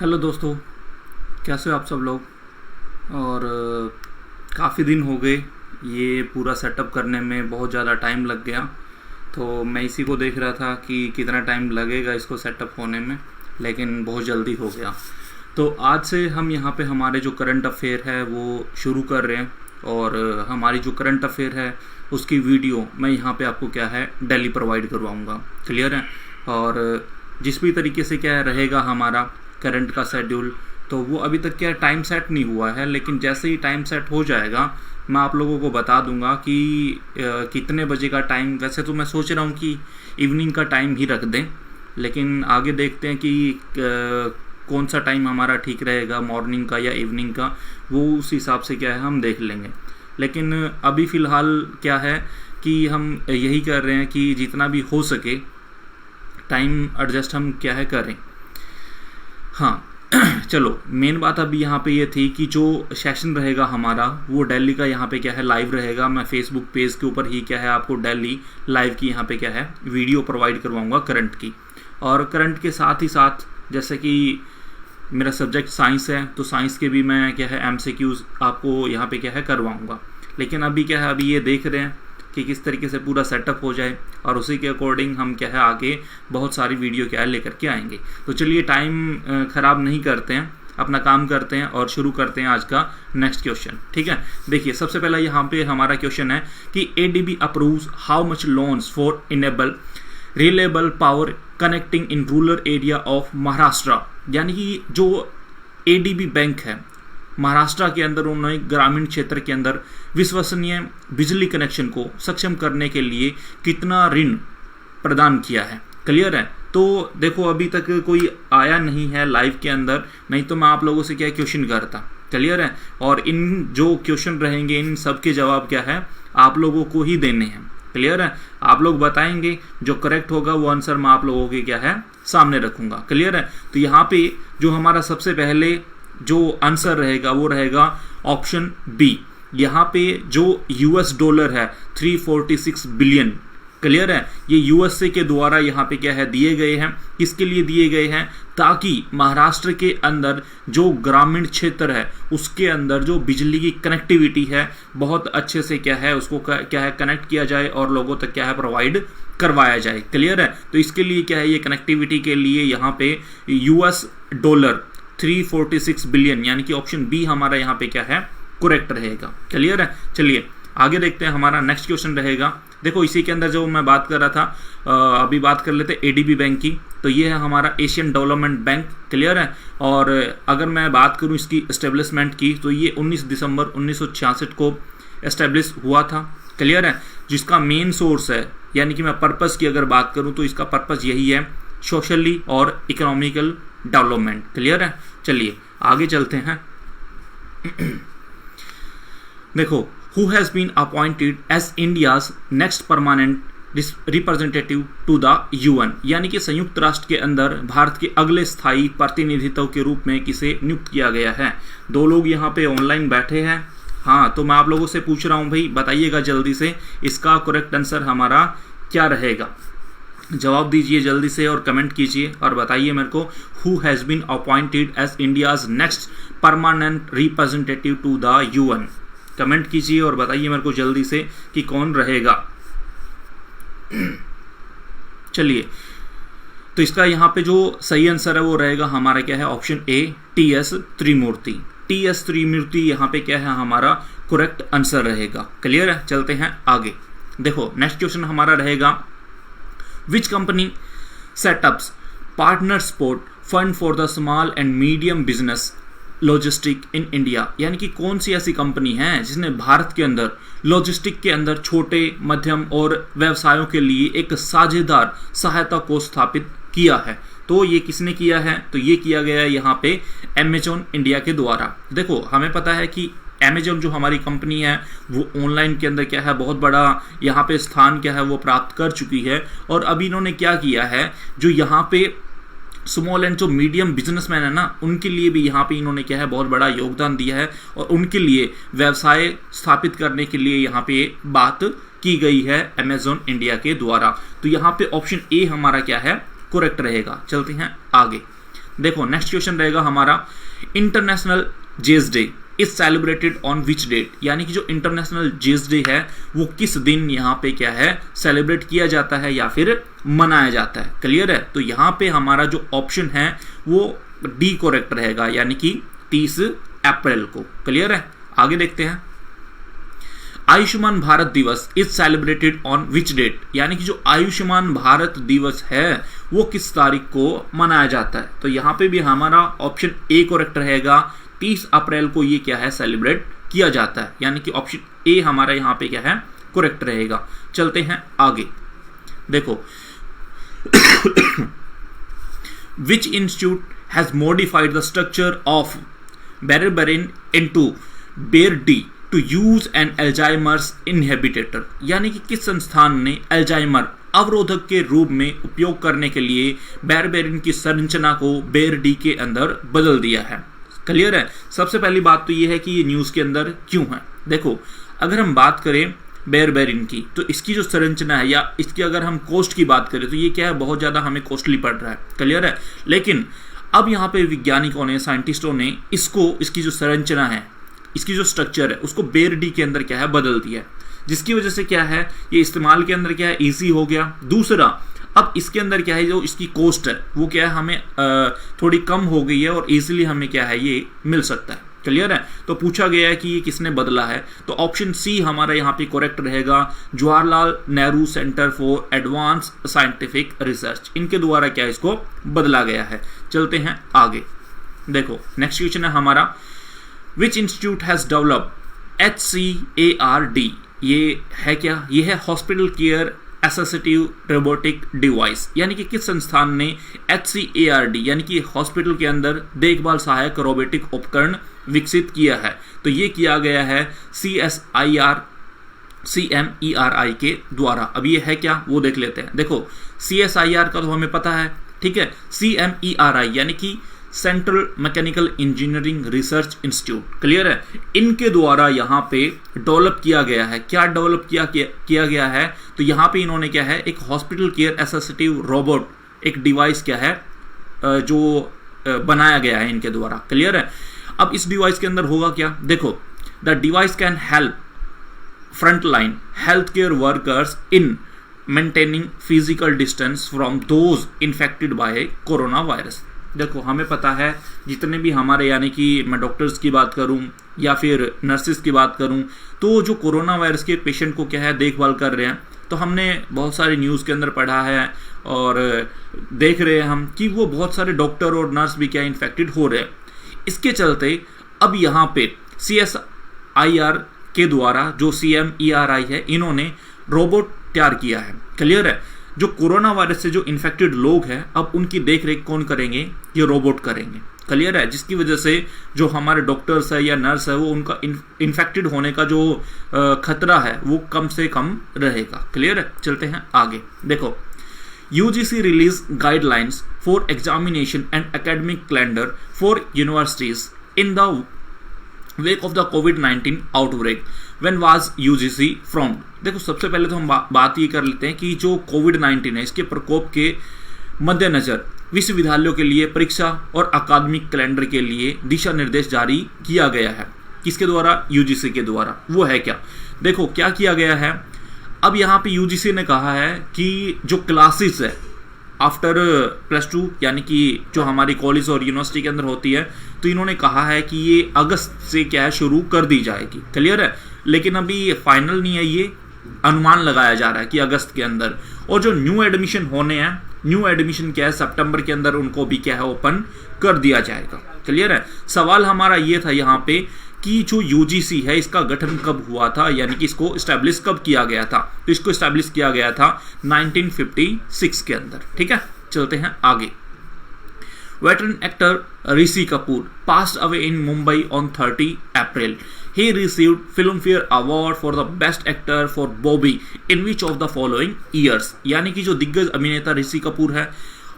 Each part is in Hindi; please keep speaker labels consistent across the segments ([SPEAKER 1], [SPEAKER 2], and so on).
[SPEAKER 1] हेलो दोस्तों, कैसे हो आप सब लोग। और काफ़ी दिन हो गए, ये पूरा सेटअप करने में बहुत ज़्यादा टाइम लग गया। तो मैं इसी को देख रहा था कि कितना टाइम लगेगा इसको सेटअप होने में, लेकिन बहुत जल्दी हो गया। तो आज से हम यहाँ पे हमारे जो करंट अफेयर है वो शुरू कर रहे हैं। और हमारी जो करंट अफेयर है उसकी वीडियो मैं यहाँ पे आपको क्या है डेली प्रोवाइड करवाऊँगा। क्लियर है। और जिस भी तरीके से क्या रहेगा हमारा करंट का शेड्यूल, तो वो अभी तक क्या टाइम सेट नहीं हुआ है, लेकिन जैसे ही टाइम सेट हो जाएगा मैं आप लोगों को बता दूंगा कि कितने बजे का टाइम। वैसे तो मैं सोच रहा हूँ कि इवनिंग का टाइम ही रख दें, लेकिन आगे देखते हैं कि कौन सा टाइम हमारा ठीक रहेगा, मॉर्निंग का या इवनिंग का, वो उस हिसाब से क्या है हम देख लेंगे। लेकिन अभी फ़िलहाल क्या है कि हम यही कर रहे हैं कि जितना भी हो सके टाइम एडजस्ट हम क्या है करें। हाँ चलो, मेन बात अभी यहाँ पे ये थी कि जो सेशन रहेगा हमारा वो दिल्ली का यहाँ पे क्या है लाइव रहेगा। मैं फेसबुक पेज के ऊपर ही क्या है आपको दिल्ली लाइव की यहाँ पे क्या है वीडियो प्रोवाइड करवाऊँगा करंट की। और करंट के साथ ही साथ जैसे कि मेरा सब्जेक्ट साइंस है, तो साइंस के भी मैं क्या है एमसीक्यूज आपको यहाँ पे क्या है करवाऊँगा। लेकिन अभी क्या है, अभी ये देख रहे हैं कि किस तरीके से पूरा सेटअप हो जाए, और उसी के अकॉर्डिंग हम क्या है आगे बहुत सारी वीडियो क्या है लेकर के आएंगे। तो चलिए टाइम ख़राब नहीं करते हैं, अपना काम करते हैं और शुरू करते हैं आज का नेक्स्ट क्वेश्चन। ठीक है, देखिए सबसे पहला यहाँ पे हमारा क्वेश्चन है कि ADB approves how much loans for enable reliable power connecting in rural area of Maharashtra. यानी कि जो एडीबी बैंक है महाराष्ट्र के अंदर, उन्होंने ग्रामीण क्षेत्र के अंदर विश्वसनीय बिजली कनेक्शन को सक्षम करने के लिए कितना ऋण प्रदान किया है। क्लियर है। तो देखो अभी तक कोई आया नहीं है लाइव के अंदर, नहीं तो मैं आप लोगों से क्या क्वेश्चन करता। क्लियर है। और इन जो क्वेश्चन रहेंगे इन सब के जवाब क्या है आप लोगों को ही देने हैं। क्लियर है। आप लोग बताएंगे, जो करेक्ट होगा वो आंसर मैं आप लोगों के क्या है सामने रखूंगा। क्लियर है। तो यहाँ पे जो हमारा सबसे पहले जो आंसर रहेगा वो रहेगा ऑप्शन बी। यहाँ पे जो यूएस डॉलर है 346 बिलियन। क्लियर है। ये यूएसए के द्वारा यहाँ पे क्या है दिए गए हैं। किसके लिए दिए गए हैं? ताकि महाराष्ट्र के अंदर जो ग्रामीण क्षेत्र है उसके अंदर जो बिजली की कनेक्टिविटी है बहुत अच्छे से क्या है उसको क्या है कनेक्ट किया जाए और लोगों तक क्या है प्रोवाइड करवाया जाए। क्लियर है। तो इसके लिए क्या है ये कनेक्टिविटी के लिए यहाँ पे यूएस डॉलर 346 बिलियन, यानी कि ऑप्शन बी हमारा यहाँ पे क्या है करेक्ट रहेगा। क्लियर है। चलिए आगे देखते हैं, हमारा नेक्स्ट क्वेश्चन रहेगा। देखो इसी के अंदर जो मैं बात कर रहा था अभी बात कर लेते एडीबी बैंक की। तो ये है हमारा एशियन डेवलपमेंट बैंक। क्लियर है। और अगर मैं बात करूँ इसकी एस्टेब्लिशमेंट की, तो ये 19 दिसंबर 1966 को एस्टेब्लिश हुआ था। क्लियर है। जिसका मेन सोर्स है, यानी कि मैं पर्पस की अगर बात करूँ तो इसका पर्पस यही है सोशली और इकोनॉमिकल डेवलपमेंट। क्लियर है। चलिए आगे चलते हैं। देखो, who has been appointed as India's next permanent representative to the UN. यानी कि संयुक्त राष्ट्र के अंदर भारत के अगले स्थायी प्रतिनिधित्व के रूप में किसे नियुक्त किया गया है। दो लोग यहाँ पे ऑनलाइन बैठे हैं। हाँ, तो मैं आप लोगों से पूछ रहा हूँ भाई, बताइएगा जल्दी से इसका करेक्ट आंसर हमारा क्या रहेगा। जवाब दीजिए जल्दी से और कमेंट कीजिए और बताइए मेरे को, who has been appointed as India's next permanent representative to the UN. Comment कीजिए और बताइए मेरे को जल्दी से कि कौन रहेगा। चलिए, तो इसका यहाँ पे जो सही आंसर है वो रहेगा हमारा क्या है option A, TS Trimurti. TS Trimurti यहाँ पे क्या है हमारा करेक्ट आंसर रहेगा। क्लियर है। चलते हैं आगे। देखो नेक्स्ट क्वेश्चन हमारा रहेगा, which company set ups partner support fund for the small and medium business logistic in India। यानी कि कौन सी ऐसी कंपनी है जिसने भारत के अंदर लॉजिस्टिक के अंदर छोटे मध्यम और व्यवसायों के लिए एक साझेदार सहायता को स्थापित किया है। तो ये किसने किया है? तो ये किया गया है यहाँ पे अमेजॉन इंडिया के द्वारा। देखो हमें पता है कि अमेजॉन जो हमारी कंपनी है वो ऑनलाइन के अंदर क्या है बहुत बड़ा यहाँ पे स्थान क्या है वो प्राप्त कर चुकी है। और अभी इन्होंने क्या किया है, जो यहाँ पे स्मॉल एंड जो मीडियम बिजनेसमैन है ना, उनके लिए भी यहाँ पे इन्होंने क्या है बहुत बड़ा योगदान दिया है और उनके लिए व्यवसाय स्थापित करने के लिए यहाँ पे बात की गई है अमेजॉन इंडिया के द्वारा। तो यहाँ पे ऑप्शन ए हमारा क्या है करेक्ट रहेगा। चलते हैं आगे। देखो नेक्स्ट क्वेश्चन रहेगा हमारा, international jazz day is celebrated on which date, यानी कि जो इंटरनेशनल जेज डे है वो किस दिन यहाँ पे क्या है सेलिब्रेट किया जाता है या फिर मनाया जाता है। क्लियर है? तो यहाँ पे हमारा जो ऑप्शन है वो डी करेक्ट रहेगा, यानी कि 30 अप्रैल को। क्लियर है? आगे देखते हैं। Ayushman Bharat Diwas is celebrated on which date, यानी कि जो आयुष्मान भारत दिवस है वो किस तारीख को मनाया जाता है। तो यहाँ पे भी हमारा ऑप्शन ए करेक्ट रहेगा, 30 अप्रैल को ये क्या है सेलिब्रेट किया जाता है, यानी कि ऑप्शन ए हमारा यहाँ पे क्या है करेक्ट रहेगा। चलते हैं आगे। देखो which institute has modified the structure of berberine into ber D to use an Alzheimer's inhibitor, यानी कि किस संस्थान ने एल्जाइमर अवरोधक के रूप में उपयोग करने के लिए बेरबेरिन की संरचना को बेर डी के अंदर बदल दिया है। क्लियर है? सबसे पहली बात तो ये है कि ये न्यूज़ के अंदर क्यों है। देखो अगर हम बात करें बेरबेरिन की, तो इसकी जो संरचना है या इसकी अगर हम कॉस्ट की बात करें तो ये क्या है बहुत ज़्यादा हमें कॉस्टली पड़ रहा है। क्लियर है? लेकिन अब यहाँ पे वैज्ञानिकों ने, साइंटिस्टों ने इसकी जो संरचना है, इसकी जो स्ट्रक्चर है उसको बेर डी के अंदर क्या है बदल दिया है, जिसकी वजह से क्या है ये इस्तेमाल के अंदर क्या है ईजी हो गया। दूसरा, अब इसके अंदर क्या है जो इसकी कॉस्ट है वो क्या है हमें थोड़ी कम हो गई है और इजीली हमें क्या है ये मिल सकता है। क्लियर है? तो पूछा गया है कि ये किसने बदला है, तो ऑप्शन सी हमारा यहाँ पे करेक्ट रहेगा, Jawaharlal Nehru centre for advance scientific research, इनके द्वारा क्या इसको बदला गया है। चलते हैं आगे। देखो नेक्स्ट क्वेश्चन है हमारा, विच इंस्टीट्यूट हैज डेवलप्ड HCARD, ये है क्या, ये है hospital care assistive robotic device, यानी कि किस संस्थान ने HCARD यानी कि हॉस्पिटल के अंदर देखभाल सहायक रोबोटिक उपकरण विकसित किया है। तो ये किया गया है CMERI के द्वारा। अब ये है क्या वो देख लेते हैं। देखो CSIR का तो हमें पता है, ठीक है। CMERI यानी कि central mechanical engineering research institute. Clear है? इनके द्वारा यहाँ पे डेवलप किया गया है। क्या डेवलप किया गया है, तो यहाँ पे इन्होंने क्या है एक हॉस्पिटल केयर एसिस्टिव रोबोट एक डिवाइस क्या है जो बनाया गया है इनके द्वारा। क्लियर है? अब इस डिवाइस के अंदर होगा क्या, देखो the device can help front line health care workers in maintaining physical distance from those infected by corona virus. देखो हमें पता है जितने भी हमारे, यानी कि मैं डॉक्टर्स की बात करूं या फिर नर्सिस की बात करूं, तो जो कोरोना वायरस के पेशेंट को क्या है देखभाल कर रहे हैं, तो हमने बहुत सारी न्यूज़ के अंदर पढ़ा है और देख रहे हैं हम कि वो बहुत सारे डॉक्टर और नर्स भी क्या इन्फेक्टेड हो रहे हैं। इसके चलते अब यहाँ पे CSIR के द्वारा जो CMERI है इन्होंने रोबोट तैयार किया है। क्लियर है? जो कोरोना वायरस से जो इन्फेक्टेड लोग हैं अब उनकी देखरेख कौन करेंगे, ये रोबोट करेंगे। क्लियर है? जिसकी वजह से जो हमारे डॉक्टर्स है या नर्स है वो उनका इन्फेक्टेड होने का जो खतरा है वो कम से कम रहेगा। क्लियर है? चलते हैं आगे। देखो UGC release guidelines for examination and academic calendar for universities in the wake of the COVID-19 outbreak. When was UGC formed? देखो सबसे पहले तो हम बात ये कर लेते हैं कि जो COVID-19 है इसके प्रकोप के मद्देनजर विश्वविद्यालयों के लिए परीक्षा और अकादमिक कैलेंडर के लिए दिशा निर्देश जारी किया गया है। किसके द्वारा? UGC के द्वारा। वो है क्या, देखो क्या किया गया है। अब यहाँ पे UGC ने कहा है कि जो क्लासेस है आफ्टर +2 यानी कि जो हमारी कॉलेज और यूनिवर्सिटी के अंदर होती है, तो इन्होंने कहा है कि ये अगस्त से क्या है शुरू कर दी जाएगी। क्लियर है? लेकिन अभी ये फाइनल नहीं है, ये अनुमान लगाया जा रहा है कि अगस्त के अंदर। और जो न्यू एडमिशन होने हैं, न्यू एडमिशन क्या है सितंबर के अंदर उनको भी क्या है ओपन कर दिया जाएगा। क्लियर है? सवाल हमारा ये था यहाँ पे कि जो UGC है इसका गठन कब हुआ था, यानी कि इसको स्टैब्लिश कब किया गया था। तो इसको स्टैब्लिश किया गया था 1956 के अंदर। ठीक है? चलते हैं आगे। Veteran actor Rishi Kapoor passed away in Mumbai on 30 April. He received Filmfare Award for the Best Actor for Bobby in which of the following years? यानी कि जो दिग्गज अभिनेता ऋषि कपूर है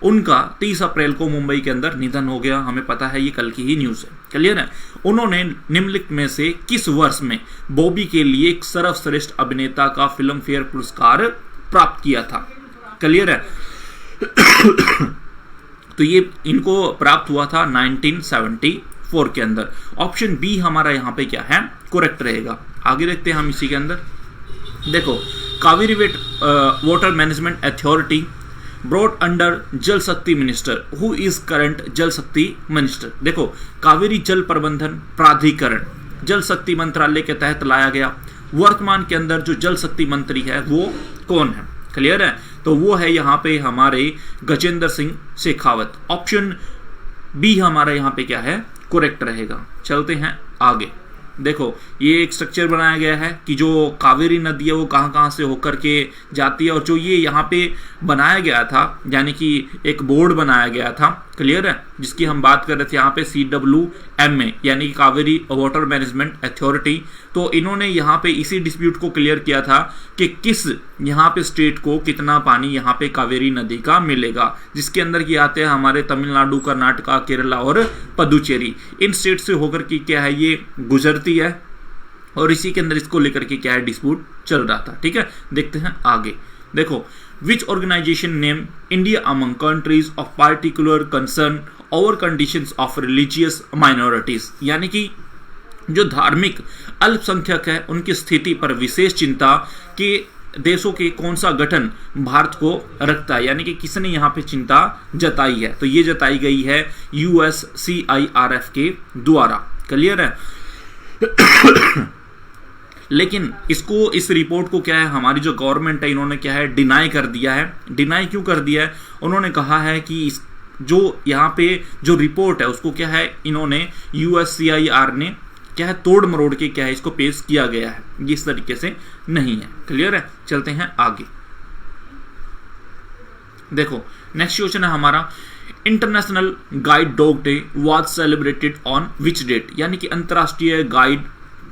[SPEAKER 1] उनका 30 अप्रैल को मुंबई के अंदर निधन हो गया। हमें पता है ये कल की ही न्यूज़ है। क्लियर है? उन्होंने निम्नलिखित में से किस वर्ष में बॉबी के लिए एक सर्वश्रेष्ठ अभिनेता का फिल्म फेयर पुरस्कार प्राप्त किया था? क्लियर है? तो ये इनको प्राप्त हुआ था 1974 के अंदर। ऑप्शन बी हमारा यहाँ पे क्या है, करेक्ट रहेगा। आगे देखते हैं हम इसी के अंदर। देखो, Kaveri water management authority brought under जल शक्ति मिनिस्टर, हु इज करंट जल शक्ति मिनिस्टर। देखो, कावेरी जल प्रबंधन प्राधिकरण जल शक्ति मंत्रालय के तहत लाया गया। वर्तमान के अंदर जो जल शक्ति मंत्री है वो कौन है, क्लियर है? तो वो है यहाँ पे हमारे गजेंद्र सिंह शेखावत। ऑप्शन बी हमारा यहाँ पे क्या है, करेक्ट रहेगा। चलते हैं आगे। देखो, ये एक स्ट्रक्चर बनाया गया है कि जो कावेरी नदी है वो कहाँ कहाँ से होकर के जाती है, और जो ये यहाँ पे बनाया गया था, यानी कि एक बोर्ड बनाया गया था, क्लियर है, जिसकी हम बात कर रहे थे यहाँ पे CWMA, यानी कि कावेरी वाटर मैनेजमेंट अथॉरिटी। तो इन्होंने यहाँ पे इसी डिस्प्यूट को क्लियर किया था कि किस यहाँ पे स्टेट को कितना पानी यहाँ पे कावेरी नदी का मिलेगा, जिसके अंदर की आते हैं हमारे तमिलनाडु, कर्नाटका, केरला और पुदुचेरी। इन स्टेट से होकर के क्या है ये गुजरती है, और इसी के अंदर इसको लेकर के क्या है डिस्प्यूट चल रहा था। ठीक है, देखते हैं आगे। देखो, which organisation name India among countries of particular concern over conditions of religious minorities, यानी कि जो धार्मिक अल्पसंख्यक है उनकी स्थिति पर विशेष चिंता के देशों के कौन सा गठन भारत को रखता है, यानी कि किसने यहाँ पे चिंता जताई है? तो ये जताई गई है USCIRF के द्वारा, क्लियर है। लेकिन इसको, इस रिपोर्ट को क्या है, हमारी जो गवर्नमेंट है इन्होंने क्या है, डिनाई कर दिया है। डिनाई क्यों कर दिया है? उन्होंने कहा है कि इस जो यहाँ पे जो रिपोर्ट है उसको क्या है, इन्होंने USCIR ने क्या है तोड़ मरोड़ के क्या है इसको पेश किया गया है, इस तरीके से नहीं है, क्लियर है। चलते हैं आगे। देखो, नेक्स्ट क्वेश्चन है हमारा, international guide dog day was celebrated on which date, यानी कि अंतरराष्ट्रीय गाइड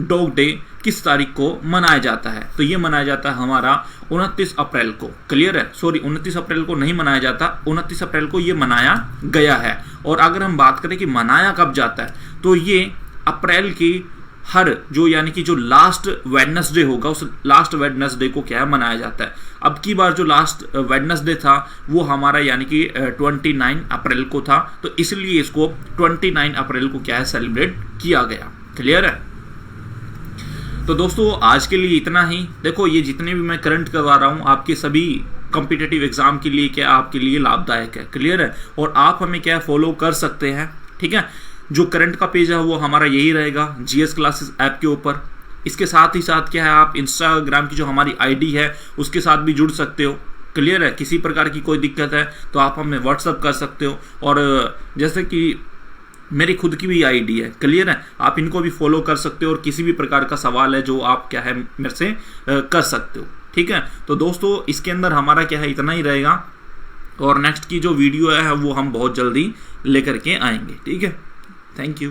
[SPEAKER 1] डॉग डे किस तारीख को मनाया जाता है? तो ये मनाया जाता है हमारा 29 अप्रैल को, क्लियर है। सॉरी, 29 अप्रैल को नहीं मनाया जाता, 29 अप्रैल को ये मनाया गया है। और अगर हम बात करें कि मनाया कब जाता है, तो ये अप्रैल की हर जो, यानी कि जो लास्ट वेडनेसडे होगा, उस लास्ट वेडनेसडे को क्या है मनाया जाता है। अब की बार जो लास्ट वेडनेसडे था वो हमारा यानी कि 29 अप्रैल को था, तो इसलिए इसको 29 अप्रैल को क्या है सेलिब्रेट किया गया, क्लियर है। तो दोस्तों, आज के लिए इतना ही। देखो, ये जितने भी मैं करंट करवा रहा हूँ आपके सभी कॉम्पिटिटिव एग्जाम के लिए क्या आपके लिए लाभदायक है, क्लियर है। और आप हमें क्या फॉलो कर सकते हैं, ठीक है। जो करंट का पेज है वो हमारा यही रहेगा GS क्लासेस ऐप के ऊपर। इसके साथ ही साथ क्या है, आप इंस्टाग्राम की जो हमारी ID है उसके साथ भी जुड़ सकते हो, क्लियर है। किसी प्रकार की कोई दिक्कत है तो आप हमें व्हाट्सअप कर सकते हो, और जैसे कि मेरी खुद की भी ID है, क्लियर है, आप इनको भी फॉलो कर सकते हो, और किसी भी प्रकार का सवाल है जो आप क्या है मेरे से कर सकते हो, ठीक है। तो दोस्तों, इसके अंदर हमारा क्या है इतना ही रहेगा, और नेक्स्ट की जो वीडियो है वो हम बहुत जल्दी लेकर के आएंगे, ठीक है। Thank you.